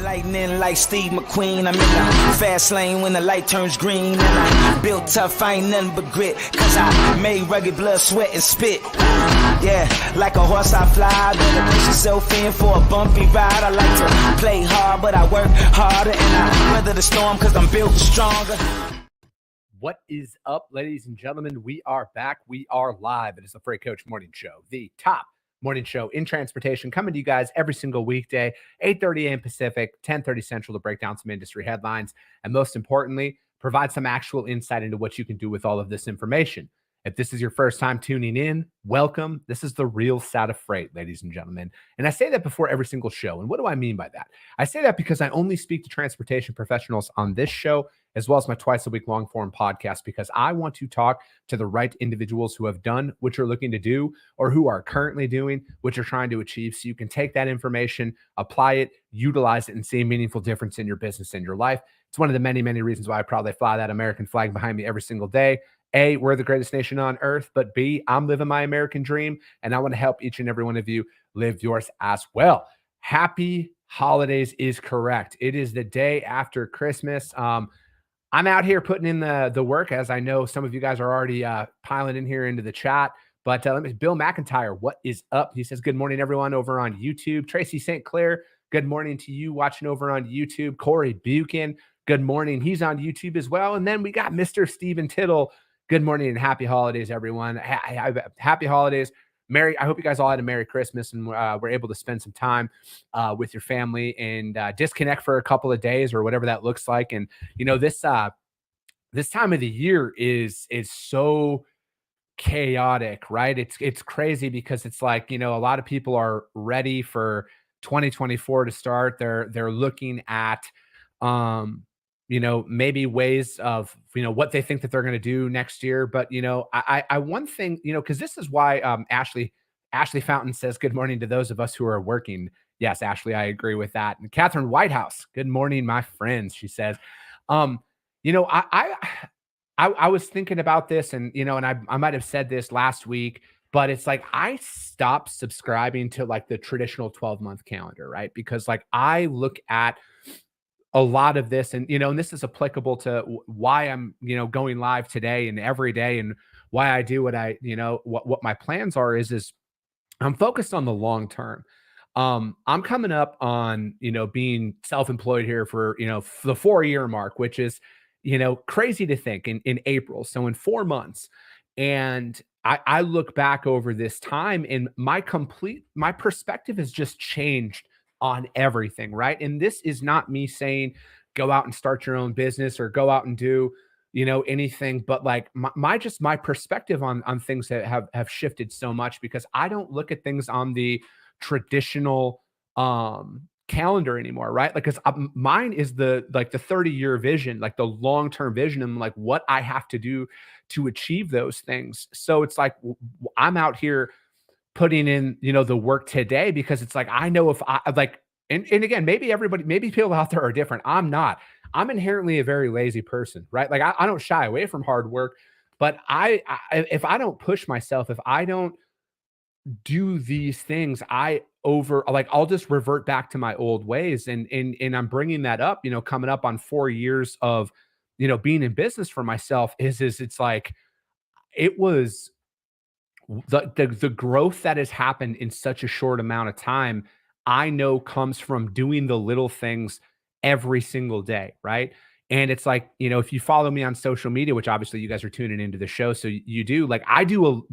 Lightning like Steve McQueen. I'm in the fast lane when the light turns green. And I built tough, I ain't nothing but grit. Cause I made rugged blood, sweat, and spit. Yeah, like a horse I fly. Better push yourself in for a bumpy ride. I like to play hard, but I work harder. And I weather the storm cause I'm built stronger. What is up, ladies and gentlemen? We are back. We are live. It is the Freight Coach Morning Show, the top morning show in transportation, coming to you guys every single weekday, 8:30 a.m. Pacific, 10:30 Central, to break down some industry headlines, and most importantly, provide some actual insight into what you can do with all of this information. If this is your first time tuning in, welcome. This is the real side of freight, ladies and gentlemen. And I say that before every single show. And what do I mean by that? I say that because I only speak to transportation professionals on this show, as well as my twice-a-week long-form podcast, because I want to talk to the right individuals who have done what you're looking to do or who are currently doing what you're trying to achieve, so you can take that information, apply it, utilize it, and see a meaningful difference in your business and your life. It's one of the many, many reasons why I proudly fly that American flag behind me every single day. A, we're the greatest nation on earth, but B, I'm living my American dream, and I want to help each and every one of you live yours as well. Happy holidays is correct. It is the day after Christmas. I'm out here putting in the work, as I know some of you guys are already piling in here into the chat. But Bill McIntyre, what is up? He says, good morning, everyone over on YouTube. Tracy St. Clair, good morning to you watching over on YouTube. Corey Buchan, good morning. He's on YouTube as well. And then we got Mr. Steven Tittle. Good morning and happy holidays, everyone. Happy holidays. I hope you guys all had a Merry Christmas and were able to spend some time with your family and disconnect for a couple of days or whatever that looks like. And, you know, this time of the year is so chaotic, right? It's crazy because it's like, you know, a lot of people are ready for 2024 to start. They're looking at, you know, maybe ways of, you know, what they think that they're going to do next year. But, you know, I one thing, you know, because this is why Ashley Fountain says, good morning to those of us who are working. Yes, Ashley, I agree with that. And Catherine Whitehouse, good morning, my friends. She says, you know, I was thinking about this, and, you know, and I might have said this last week, but it's like I stopped subscribing to like the traditional 12-month calendar, right? Because like I look at a lot of this, and, you know, and this is applicable to why I'm, you know, going live today and every day, and why I do what I, you know, what my plans are is I'm focused on the long term. I'm coming up on, you know, being self-employed here for, you know, the 4-year mark, which is, you know, crazy to think in April. So in 4 months. And I look back over this time, and my perspective has just changed on everything, right? And this is not me saying go out and start your own business or go out and do, you know, anything, but like my perspective on things that have shifted so much, because I don't look at things on the traditional calendar anymore, right? Like, because mine is the 30-year vision, like the long-term vision, and like what I have to do to achieve those things. So it's like I'm out here putting in, you know, the work today, because it's like, I know if I like, and again, maybe people out there are different. I'm not. I'm inherently a very lazy person, right? Like I don't shy away from hard work, but if I don't push myself, if I don't do these things, I'll just revert back to my old ways. And I'm bringing that up, you know, coming up on 4 years of, you know, being in business for myself it's like, it was the growth that has happened in such a short amount of time, I know comes from doing the little things every single day, right? And it's like, you know, if you follow me on social media, which obviously you guys are tuning into the show, so you do, like I do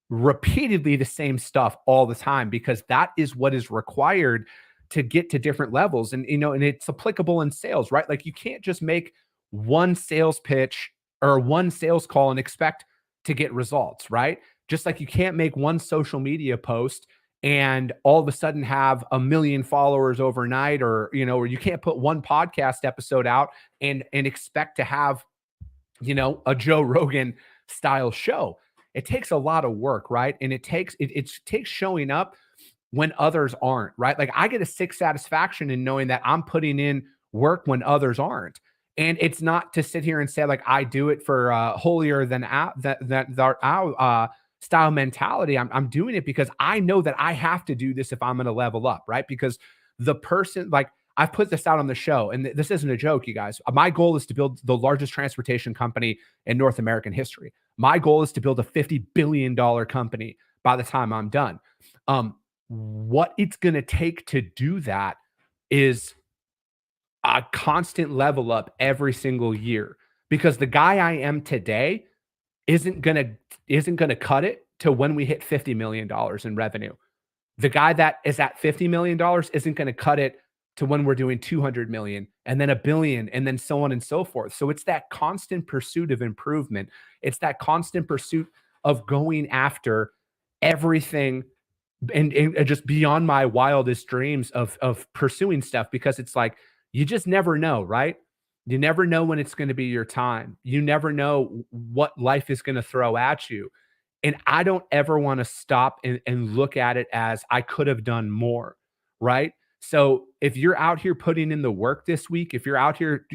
repeatedly the same stuff all the time, because that is what is required to get to different levels. And, you know, and it's applicable in sales, right? Like you can't just make one sales pitch or one sales call and expect to get results, right? Just like you can't make one social media post and all of a sudden have 1 million followers overnight, or, you know, or you can't put one podcast episode out and expect to have, you know, a Joe Rogan style show. It takes a lot of work, right? And it takes showing up when others aren't, right? Like I get a sick satisfaction in knowing that I'm putting in work when others aren't. And it's not to sit here and say like I do it for holier than thou style mentality. I'm doing it because I know that I have to do this if I'm going to level up, right? Because the person, like I've put this out on the show, and this isn't a joke, you guys. My goal is to build the largest transportation company in North American history. My goal is to build a $50 billion company by the time I'm done. What it's going to take to do that is a constant level up every single year, because the guy I am today isn't gonna cut it to when we hit $50 million in revenue. The guy that is at $50 million isn't going to cut it to when we're doing 200 million and then a billion and then so on and so forth. So it's that constant pursuit of improvement. It's that constant pursuit of going after everything and just beyond my wildest dreams of pursuing stuff, because it's like, you just never know, right? You never know when it's going to be your time. You never know what life is going to throw at you. And I don't ever want to stop and look at it as I could have done more, right? So if you're out here putting in the work this week, if you're out here,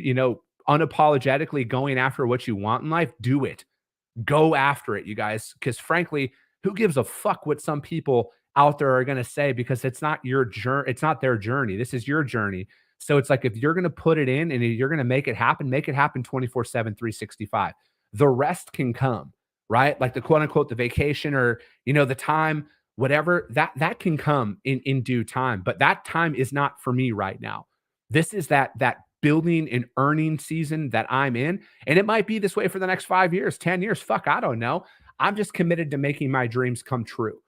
unapologetically going after what you want in life, do it. Go after it, you guys. Because frankly, who gives a fuck what some people out there are going to say? Because it's not your journey. It's not their journey. This is your journey. So it's like, if you're going to put it in and you're going to make it happen 24/7, 365. The rest can come, right? Like the quote unquote, the vacation or, the time, whatever that can come in due time. But that time is not for me right now. This is that building and earning season that I'm in. And it might be this way for the next 5 years, 10 years. Fuck, I don't know. I'm just committed to making my dreams come true.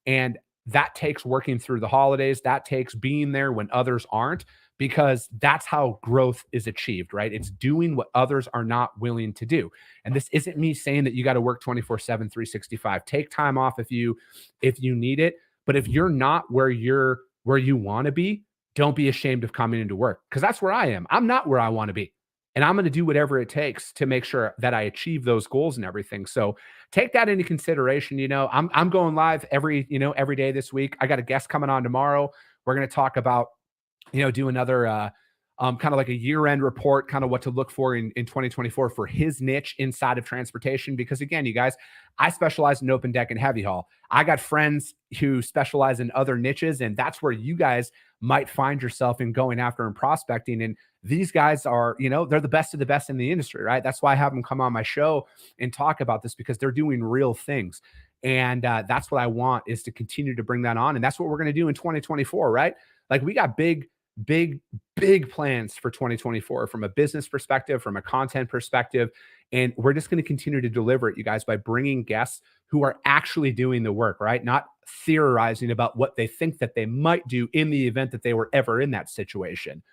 And that takes working through the holidays. That takes being there when others aren't, because that's how growth is achieved, right? It's doing what others are not willing to do. And this isn't me saying that you got to work 24/7, 365. Take time off if you need it. But if you're not where you want to be, don't be ashamed of coming into work, because that's where I am. I'm not where I want to be. And I'm going to do whatever it takes to make sure that I achieve those goals and everything. So take that into consideration. I'm going live every day this week. I got a guest coming on tomorrow. We're going to talk about, do another kind of like a year-end report, kind of what to look for in 2024 for his niche inside of transportation. Because again, you guys, I specialize in open deck and heavy haul. I got friends who specialize in other niches, and that's where you guys might find yourself in going after and prospecting. And these guys are, they're the best of the best in the industry, right? That's why I have them come on my show and talk about this, because they're doing real things. And that's what I want, is to continue to bring that on. And that's what we're going to do in 2024, right? Like, we got big plans for 2024 from a business perspective, from a content perspective. And we're just going to continue to deliver it, you guys, by bringing guests who are actually doing the work, right? Not theorizing about what they think that they might do in the event that they were ever in that situation.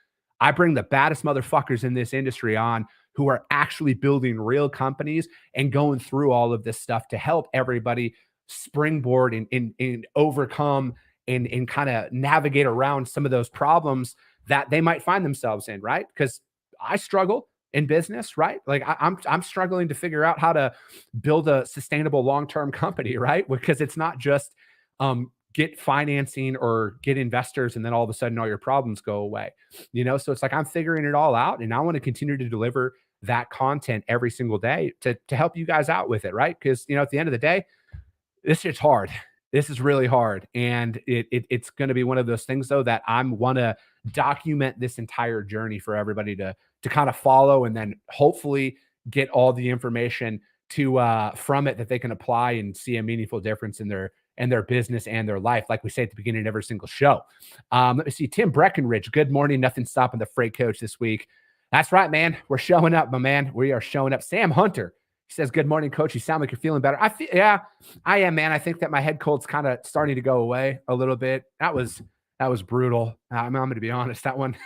I bring the baddest motherfuckers in this industry on, who are actually building real companies and going through all of this stuff to help everybody springboard and overcome and kind of navigate around some of those problems that they might find themselves in, right? Because I struggle in business, right? Like I'm struggling to figure out how to build a sustainable long-term company, right? Because it's not just get financing or get investors and then all of a sudden all your problems go away. So it's like, I'm figuring it all out, and I want to continue to deliver that content every single day to help you guys out with it, right? Because at the end of the day, this shit's hard. This is really hard. And it's going to be one of those things, though, that I want to document this entire journey for everybody to kind of follow, and then hopefully get all the information from it that they can apply and see a meaningful difference in their business and their life. Like we say at the beginning of every single show. Let me see. Tim Breckenridge, good morning. Nothing stopping the freight coach this week. That's right, man. We're showing up, my man. We are showing up. Sam Hunter, he says, good morning, coach. You sound like you're feeling better. Yeah, I am, man. I think that my head cold's kind of starting to go away a little bit. That was brutal. I'm going to be honest. That one,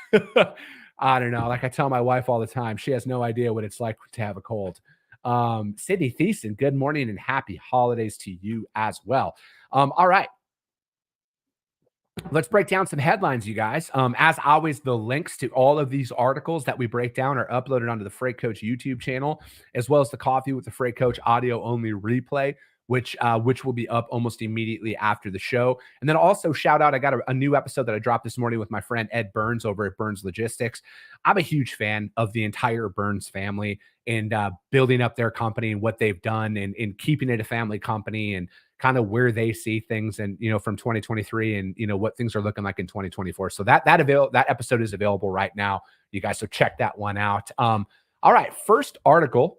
I don't know. Like I tell my wife all the time, she has no idea what it's like to have a cold. Sydney Thiessen, good morning and happy holidays to you as well. All right. Let's break down some headlines, you guys. As always, the links to all of these articles that we break down are uploaded onto the Freight Coach YouTube channel, as well as the Coffee with the Freight Coach audio only replay which will be up almost immediately after the show. And then also shout out, I got a new episode that I dropped this morning with my friend Ed Burns over at Burns Logistics. I'm a huge fan of the entire Burns family and building up their company and what they've done and keeping it a family company and kind of where they see things and, from 2023 and, what things are looking like in 2024. So that episode is available right now, you guys. So check that one out. All right. First article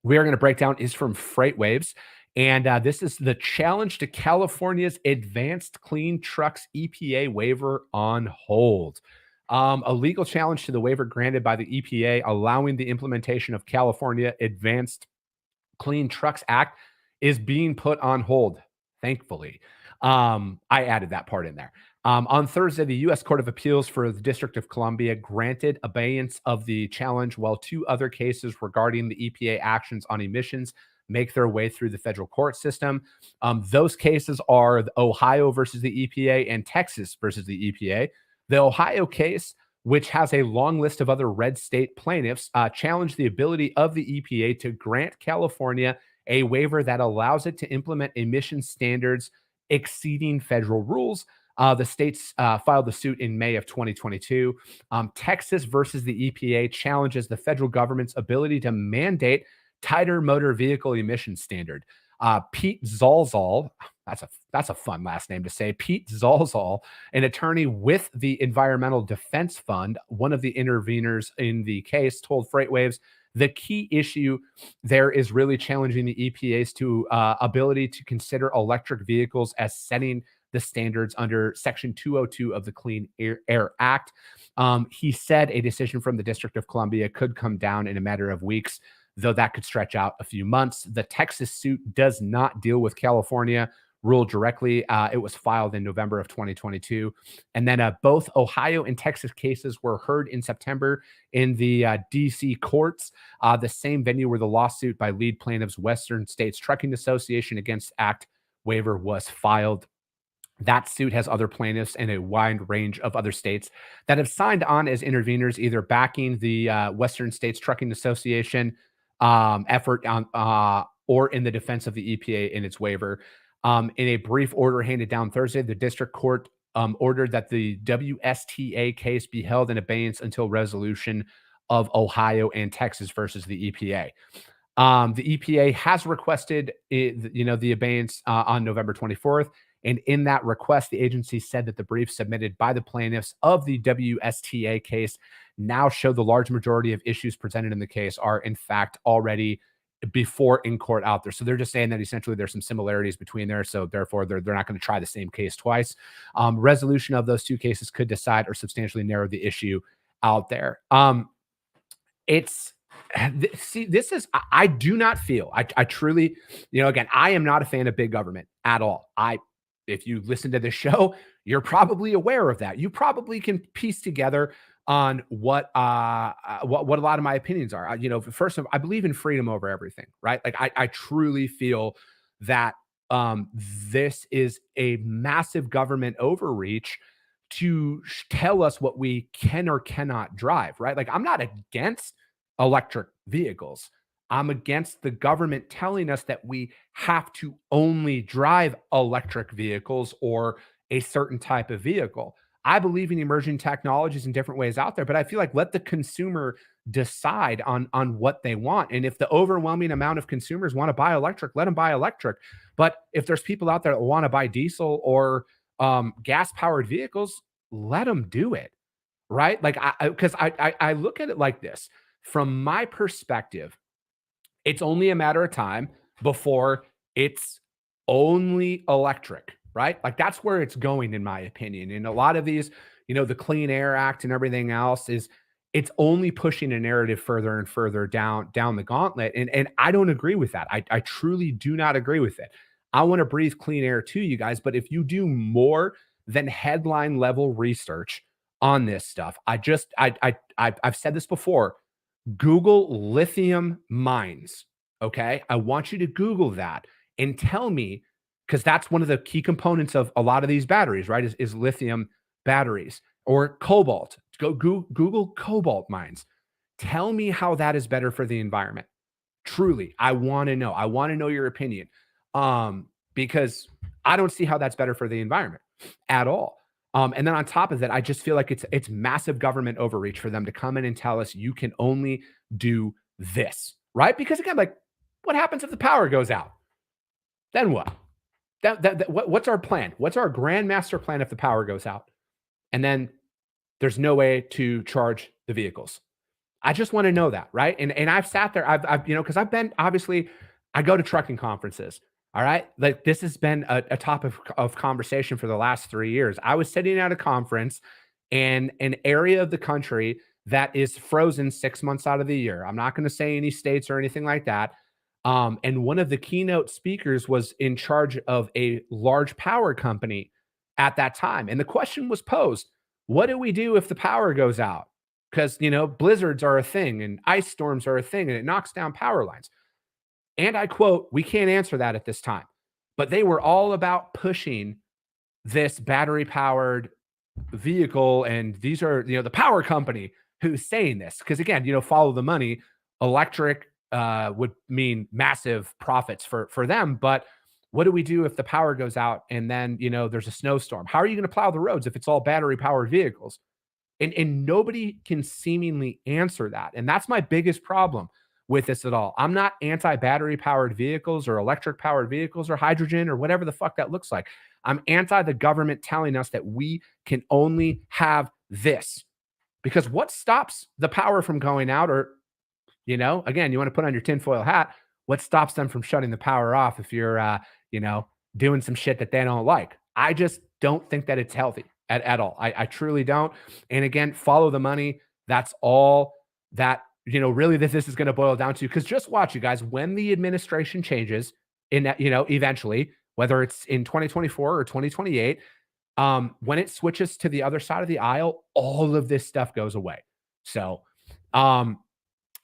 we are going to break down is from FreightWaves. And this is the challenge to California's Advanced Clean Trucks EPA waiver on hold. A legal challenge to the waiver granted by the EPA allowing the implementation of California Advanced Clean Trucks Act is being put on hold, thankfully. I added that part in there. On Thursday, the U.S. Court of Appeals for the District of Columbia granted abeyance of the challenge, while two other cases regarding the EPA actions on emissions make their way through the federal court system. Those cases are Ohio versus the EPA and Texas versus the EPA. The Ohio case, which has a long list of other red state plaintiffs, challenged the ability of the EPA to grant California a waiver that allows it to implement emission standards exceeding federal rules. The states filed the suit in May of 2022. Texas versus the EPA challenges the federal government's ability to mandate tighter motor vehicle emission standard. Pete Zalzal, that's a fun last name to say. Pete Zalzal, an attorney with the Environmental Defense Fund, one of the interveners in the case, told FreightWaves the key issue there is really challenging the EPA's ability to consider electric vehicles as setting the standards under Section 202 of the Clean Air Act. He said a decision from the District of Columbia could come down in a matter of weeks, though that could stretch out a few months. The Texas suit does not deal with California rule directly. It was filed in November of 2022. And then both Ohio and Texas cases were heard in September in the DC courts, the same venue where the lawsuit by lead plaintiffs Western States Trucking Association against Act waiver was filed. That suit has other plaintiffs in a wide range of other states that have signed on as interveners, either backing the Western States Trucking Association effort on or in the defense of the EPA in its waiver. In a brief order handed down Thursday, the district court ordered that the WSTA case be held in abeyance until resolution of Ohio and Texas versus the EPA. The EPA has requested, the abeyance on November 24th. And in that request, the agency said that the briefs submitted by the plaintiffs of the WSTA case now show the large majority of issues presented in the case are, in fact, already before in court out there. So they're just saying that essentially there's some similarities between there. So therefore, they're not going to try the same case twice. Resolution of those two cases could decide or substantially narrow the issue out there. I do not feel, I truly, again, I am not a fan of big government at all. If you listen to the show, you're probably aware of that. You probably can piece together on what a lot of my opinions are. First of all, I believe in freedom over everything, right? Like I truly feel that this is a massive government overreach to tell us what we can or cannot drive, right? Like I'm not against electric vehicles. I'm against the government telling us that we have to only drive electric vehicles or a certain type of vehicle. I believe in emerging technologies in different ways out there, but I feel like let the consumer decide on what they want. And if the overwhelming amount of consumers want to buy electric, let them buy electric. But if there's people out there that want to buy diesel or gas-powered vehicles, let them do it, right? Like, because I look at it like this. From my perspective, it's only a matter of time before it's only electric, right? Like that's where it's going, in my opinion. And a lot of these, the Clean Air Act and everything else it's only pushing a narrative further and further down the gauntlet. And I don't agree with that. I truly do not agree with it. I want to breathe clean air to you guys, but if you do more than headline level research on this stuff, I've said this before. Google lithium mines. Okay. I want you to Google that and tell me, because that's one of the key components of a lot of these batteries, right? Is lithium batteries or cobalt. Go Google cobalt mines. Tell me how that is better for the environment. Truly, I want to know. I want to know your opinion. because I don't see how that's better for the environment at all. And then on top of that, I just feel like it's massive government overreach for them to come in and tell us you can only do this, right? Because again, like, what happens if the power goes out? Then what? What's our plan? What's our grand master plan if the power goes out? And then there's no way to charge the vehicles. I just want to know that, right? And I've sat there, I've because I've been, obviously, I go to trucking conferences. All right. Like, this has been a topic of conversation for the last 3 years. I was sitting at a conference in an area of the country that is frozen 6 months out of the year. I'm not going to say any states or anything like that. And one of the keynote speakers was in charge of a large power company at that time. And the question was posed, what do we do if the power goes out? Because, blizzards are a thing and ice storms are a thing and it knocks down power lines. And I quote, we can't answer that at this time. But they were all about pushing this battery powered vehicle. And these are, the power company who's saying this. Because again, follow the money. Electric would mean massive profits for them. But what do we do if the power goes out and then, there's a snowstorm? How are you going to plow the roads if it's all battery powered vehicles? And nobody can seemingly answer that. And that's my biggest problem with this at all. I'm not anti-battery powered vehicles or electric powered vehicles or hydrogen or whatever the fuck that looks like. I'm anti the government telling us that we can only have this. Because what stops the power from going out? Or, again, you want to put on your tinfoil hat, what stops them from shutting the power off if you're, doing some shit that they don't like? I just don't think that it's healthy at all. I truly don't. And again, follow the money. That's all that, really this is going to boil down to. Because just watch, you guys, when the administration changes in that, eventually, whether it's in 2024 or 2028, when it switches to the other side of the aisle, all of this stuff goes away. So, and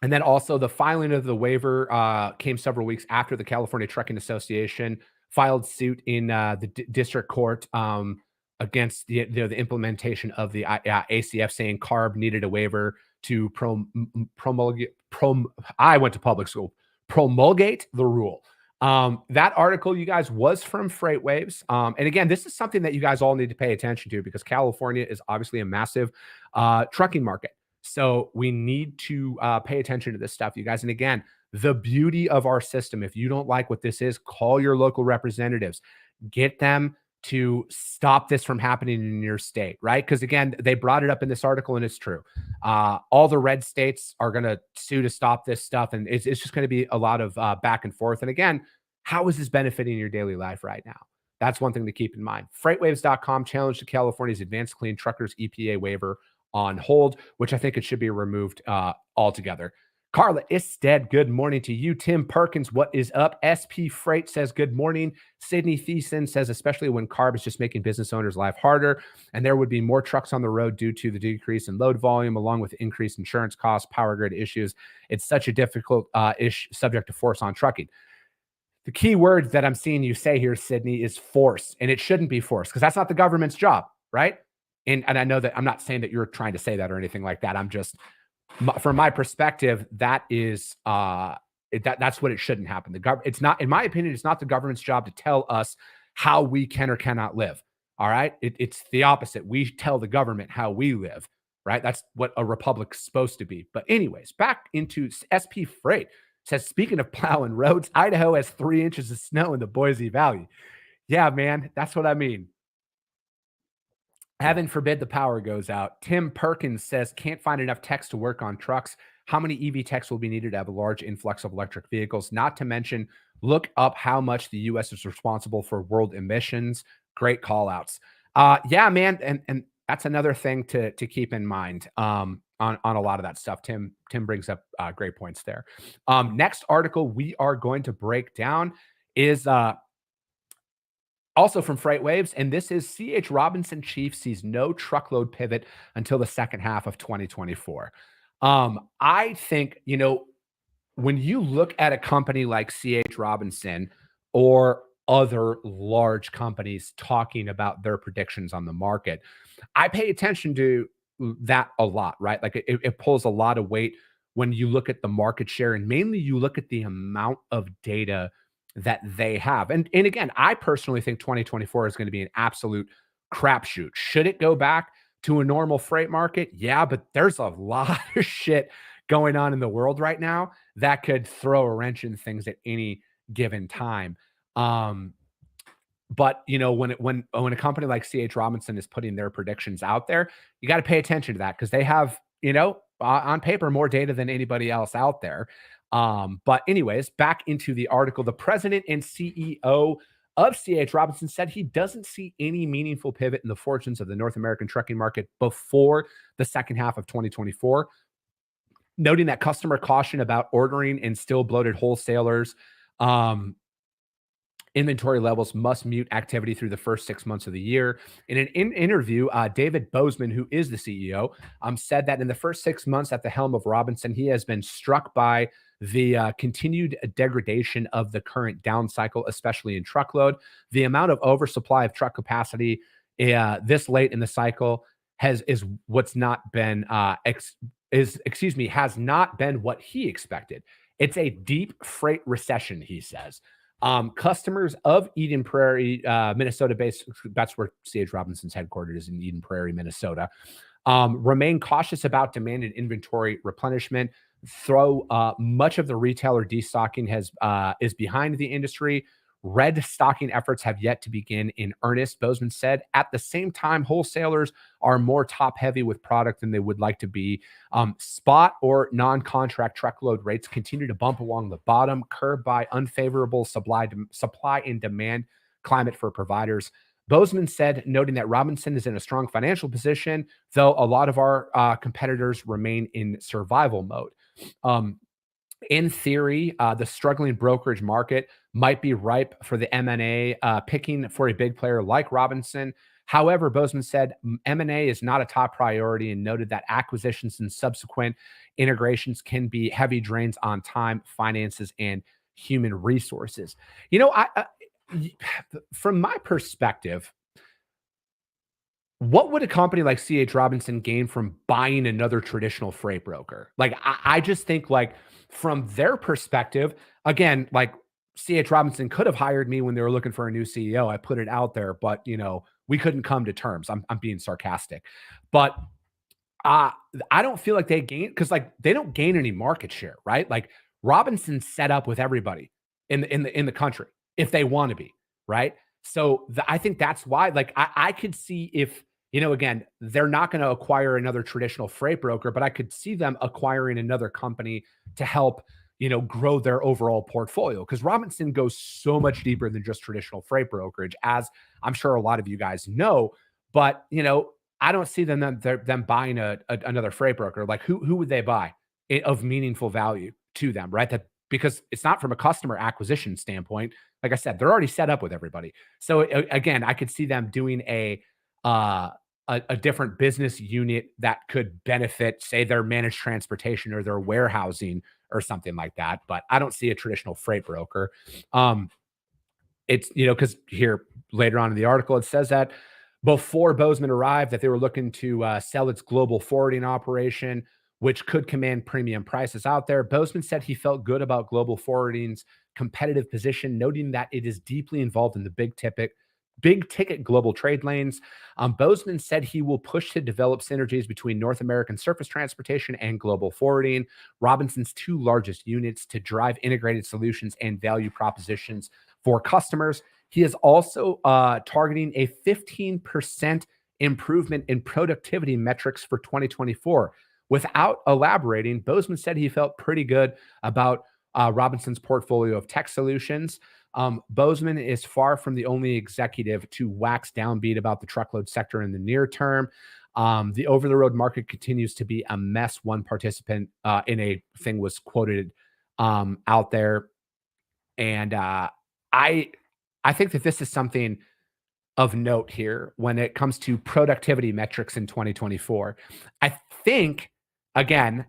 then also the filing of the waiver came several weeks after the California Trucking Association filed suit in the district court against the implementation of the ACF, saying CARB needed a waiver to promulgate. I went to public school. Promulgate the rule. That article, you guys, was from FreightWaves. And again, this is something that you guys all need to pay attention to because California is obviously a massive trucking market. So we need to pay attention to this stuff, you guys. And again, the beauty of our system, if you don't like what this is, call your local representatives. Get them to stop this from happening in your state, right? Because again, they brought it up in this article and it's true. All the red states are going to sue to stop this stuff. And it's just going to be a lot of back and forth. And again, how is this benefiting your daily life right now? That's one thing to keep in mind. Freightwaves.com challenged to California's Advanced Clean Truckers EPA waiver on hold, which I think it should be removed altogether. Carla Isted, good morning to you. Tim Perkins, what is up? SP Freight says, good morning. Sydney Thiessen says, especially when CARB is just making business owners' life harder, and there would be more trucks on the road due to the decrease in load volume, along with increased insurance costs, power grid issues. It's such a difficult subject to force on trucking. The key word that I'm seeing you say here, Sydney, is force, and it shouldn't be forced because that's not the government's job, right? And I know that I'm not saying that you're trying to say that or anything like that. I'm just, from my perspective, that is that's what it shouldn't happen. It's not, in my opinion, it's not the government's job to tell us how we can or cannot live. All right, it's the opposite. We tell the government how we live. Right, that's what a republic's supposed to be. But anyways, back into SP Freight. Says, speaking of plowing roads, Idaho has 3 inches of snow in the Boise Valley. Yeah, man, that's what I mean. Heaven forbid the power goes out. Tim Perkins says, can't find enough techs to work on trucks. How many EV techs will be needed to have a large influx of electric vehicles? Not to mention, look up how much the U.S. is responsible for world emissions. Great call outs. Yeah, man. And that's another thing to keep in mind on a lot of that stuff. Tim brings up great points there. Next article we are going to break down is also from FreightWaves, and this is C.H. Robinson Chief sees no truckload pivot until the second half of 2024. I think, when you look at a company like C.H. Robinson or other large companies talking about their predictions on the market, I pay attention to that a lot, right? Like it pulls a lot of weight when you look at the market share, and mainly you look at the amount of data that they have. And again, I personally think 2024 is going to be an absolute crapshoot. Should it go back to a normal freight market? Yeah, but there's a lot of shit going on in the world right now that could throw a wrench in things at any given time. Um, but when a company like CH Robinson is putting their predictions out there, you got to pay attention to that because they have, on paper, more data than anybody else out there. But anyways, back into the article, the president and CEO of CH Robinson said he doesn't see any meaningful pivot in the fortunes of the North American trucking market before the second half of 2024, noting that customer caution about ordering and still bloated wholesalers. Inventory levels must mute activity through the first 6 months of the year. In an interview, David Bozeman, who is the CEO, said that in the first 6 months at the helm of Robinson, he has been struck by the continued degradation of the current down cycle, especially in truckload. The amount of oversupply of truck capacity this late in the cycle has not been what he expected. It's a deep freight recession, he says. Customers of Eden Prairie, Minnesota-based, that's where CH Robinson's headquartered is, in Eden Prairie, Minnesota, remain cautious about demand and inventory replenishment. Though much of the retailer destocking is behind the industry, red stocking efforts have yet to begin in earnest, Bozeman said. At the same time, wholesalers are more top-heavy with product than they would like to be. Spot or non-contract truckload rates continue to bump along the bottom, curbed by unfavorable supply and demand climate for providers. Bozeman said, noting that Robinson is in a strong financial position, though a lot of our competitors remain in survival mode. In theory, the struggling brokerage market might be ripe for the M&A, picking for a big player like Robinson. However, Bozeman said M&A is not a top priority and noted that acquisitions and subsequent integrations can be heavy drains on time, finances, and human resources. From my perspective, what would a company like CH Robinson gain from buying another traditional freight broker? Like, I just think, like, from their perspective, again, like, CH Robinson could have hired me when they were looking for a new CEO. I put it out there, but we couldn't come to terms. I'm being sarcastic, but I don't feel like they gain, because like they don't gain any market share, right? Like Robinson's set up with everybody in the country if they want to be, right? So I think that's why, like, I could see if, again, they're not going to acquire another traditional freight broker, but I could see them acquiring another company to help, grow their overall portfolio. Because Robinson goes so much deeper than just traditional freight brokerage, as I'm sure a lot of you guys know. But, I don't see them buying another freight broker. Like who would they buy of meaningful value to them, right? That, because it's not from a customer acquisition standpoint. Like I said, they're already set up with everybody. So again, I could see them doing a different business unit that could benefit, say, their managed transportation or their warehousing or something like that. But I don't see a traditional freight broker. It's, because here later on in the article, it says that before Bozeman arrived, that they were looking to sell its global forwarding operation, which could command premium prices out there. Bozeman said he felt good about global forwarding's competitive position, noting that it is deeply involved in the big ticket global trade lanes. Bozeman said he will push to develop synergies between North American surface transportation and global forwarding, Robinson's two largest units, to drive integrated solutions and value propositions for customers. He is also targeting a 15% improvement in productivity metrics for 2024. Without elaborating, Bozeman said he felt pretty good about Robinson's portfolio of tech solutions. Bozeman is far from the only executive to wax downbeat about the truckload sector in the near term. The over-the-road market continues to be a mess. One participant in a thing was quoted out there. And I think that this is something of note here when it comes to productivity metrics in 2024. I think, again,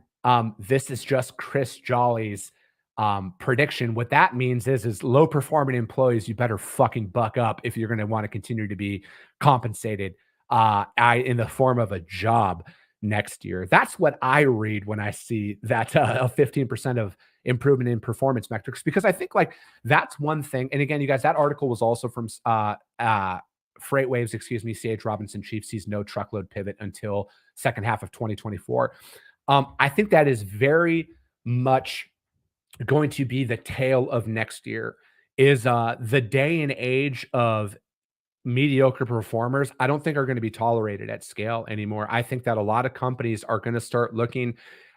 this is just Chris Jolly's prediction. What that means is low performing employees, you better fucking buck up if you're going to want to continue to be compensated in the form of a job. next year. That's what I read when I see that a 15% of improvement in performance metrics, because I think like that's one thing. And again, you guys, that article was also from Freight Waves, CH Robinson Chief sees no truckload pivot until second half of 2024. I think that is very much going to be the tale of next year, is the day and age of mediocre performers, I don't think are going to be tolerated at scale anymore. I think that a lot of companies are going to start looking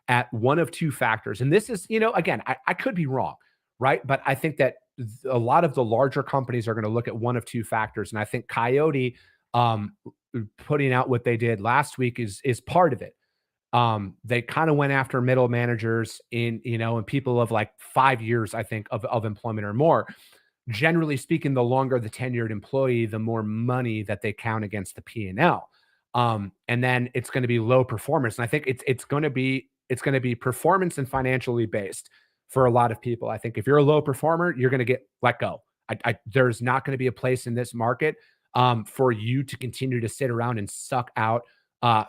at one of two factors. And this is, again, I could be wrong, right? But I think that a lot of the larger companies are going to look at one of two factors. And I think Coyote putting out what they did last week is part of it. They kind of went after middle managers and people of like 5 years, I think, of employment or more. Generally speaking, the longer the tenured employee, the more money that they count against the P&L. And then it's going to be low performance. And I think it's going to be performance and financially based for a lot of people. I think if you're a low performer, you're going to get let go. There's not going to be a place in this market for you to continue to sit around and suck out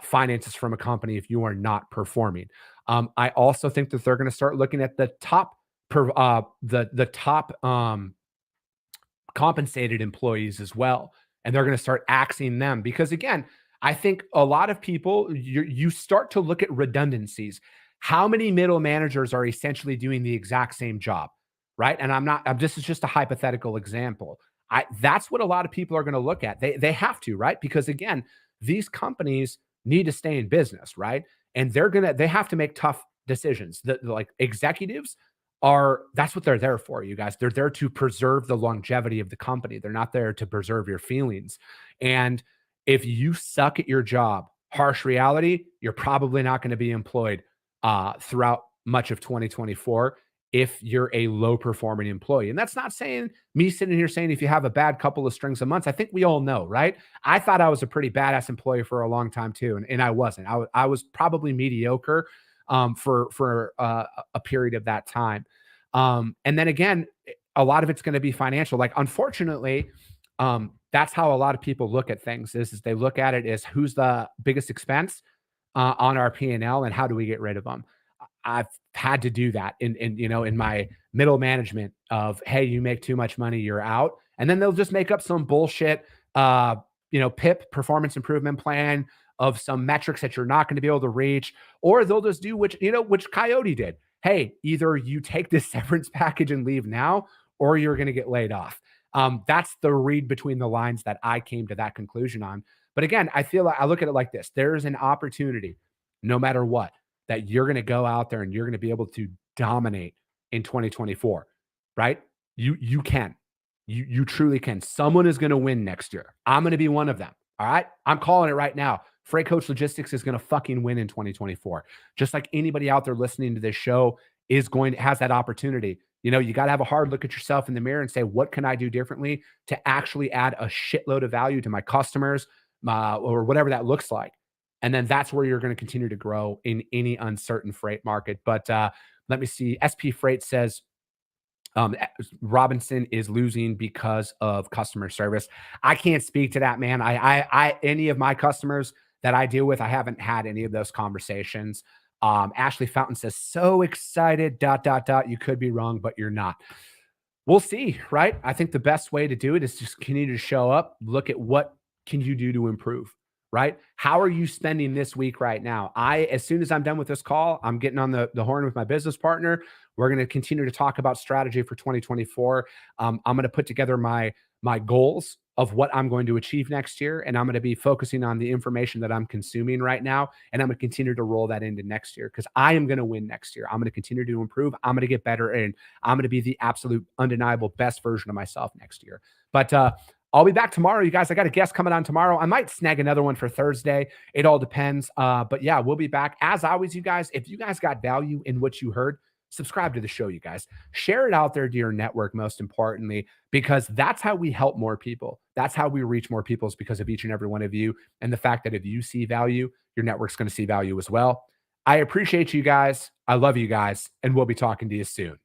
finances from a company if you are not performing. I also think that they're going to start looking at the top compensated employees as well. And they're going to start axing them because, again, I think a lot of people, you start to look at redundancies. How many middle managers are essentially doing the exact same job, right? And this is just a hypothetical example. That's what a lot of people are going to look at. They have to, right? Because again, these companies need to stay in business, right? And they have to make tough decisions. Like executives, that's what they're there for, you guys. They're there to preserve the longevity of the company. They're not there to preserve your feelings. And if you suck at your job, harsh reality, you're probably not going to be employed throughout much of 2024 if you're a low performing employee. And that's not saying me sitting here saying if you have a bad couple of strings of months. I think we all know, right? I thought I was a pretty badass employee for a long time too, and I wasn't. I was probably mediocre for a period of that time. And then again, a lot of it's going to be financial. Like, unfortunately, that's how a lot of people look at things is they look at it as who's the biggest expense on our P&L and how do we get rid of them? I've had to do that in my middle management of, hey, you make too much money, you're out. And then they'll just make up some bullshit, PIP, performance improvement plan, of some metrics that you're not going to be able to reach, or they'll just do which Coyote did. Hey, either you take this severance package and leave now, or you're going to get laid off. That's the read between the lines that I came to that conclusion on. But again, I look at it like this. There's an opportunity, no matter what, that you're going to go out there and you're going to be able to dominate in 2024, right? You can. You truly can. Someone is going to win next year. I'm going to be one of them. All right? I'm calling it right now. Freight Coach Logistics is going to fucking win in 2024. Just like anybody out there listening to this show has that opportunity. You got to have a hard look at yourself in the mirror and say, what can I do differently to actually add a shitload of value to my customers, or whatever that looks like. And then that's where you're going to continue to grow in any uncertain freight market. But let me see. SP Freight says, Robinson is losing because of customer service. I can't speak to that, man. Any of my customers that I deal with, I haven't had any of those conversations. Ashley Fountain says, so excited, ... You could be wrong, but you're not. We'll see, right? I think the best way to do it is just continue to show up, look at what can you do to improve, right? How are you spending this week right now? As soon as I'm done with this call, I'm getting on the horn with my business partner. We're going to continue to talk about strategy for 2024. I'm going to put together my goals of what I'm going to achieve next year. And I'm going to be focusing on the information that I'm consuming right now. And I'm going to continue to roll that into next year because I am going to win next year. I'm going to continue to improve. I'm going to get better. And I'm going to be the absolute undeniable best version of myself next year. But I'll be back tomorrow, you guys. I got a guest coming on tomorrow. I might snag another one for Thursday. It all depends. But yeah, we'll be back. As always, you guys, if you guys got value in what you heard, subscribe to the show, you guys. Share it out there to your network, most importantly, because that's how we help more people. That's how we reach more people, is because of each and every one of you. And the fact that if you see value, your network's going to see value as well. I appreciate you guys. I love you guys. And we'll be talking to you soon.